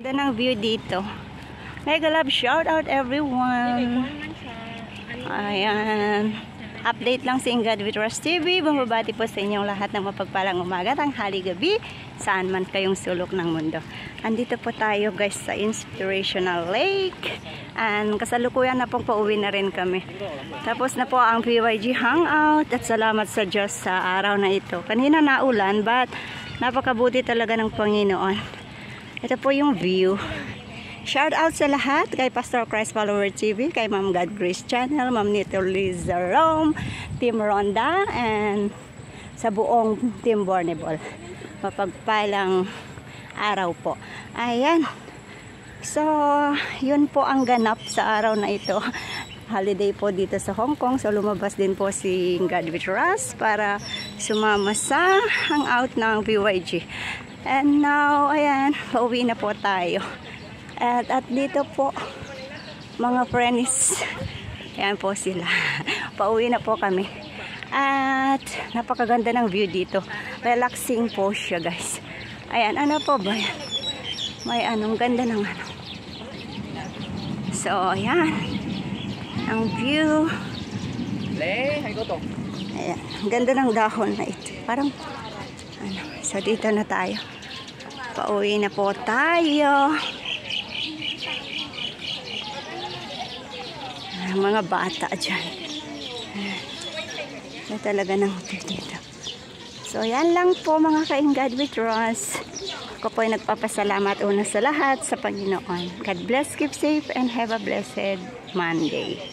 Ganda ng view dito. Mega love shout out everyone. Ayan. Update lang si God with Ross TV. Bumabati po sa inyong lahat ng mapagpalang umaga, tanghali, gabi, saan man kayong sulok ng mundo. Andito po tayo guys sa Inspirational Lake. And kasalukuyan na pong pauwi na rin kami. Tapos na po ang PYG Hangout. At salamat sa Diyos sa araw na ito. Kanina naulan but napakabuti talaga ng Panginoon. Ito po yung view. Shout out sa lahat kay Pastor Christ Follower TV, kay Ma'am God Grace Channel, Ma'am Nito Liza Rome, Team Ronda, and sa buong Team Borneball. Mapagpalang araw po. Ayan. So, yun po ang ganap sa araw na ito. Holiday po dito sa Hong Kong. So, lumabas din po si God with Ross para sumama sa hangout ng PYG. And now, ayan, pauwi na po tayo. At dito po, mga friends, ayan po sila. Pauwi na po kami. At napakaganda ng view dito. Relaxing po siya, guys. Ayan, ano po ba yan? May anong ganda ng ano. So, ayan. Ang view. Ayan, ganda ng dahon na ito. Parang, ano, so dito na tayo. Pauwi na po tayo. Mga bata dyan. So talaga ng dito. So yan lang po mga ka-God with Ross. Ako po ay nagpapasalamat una sa lahat sa Panginoon. God bless, keep safe, and have a blessed Monday.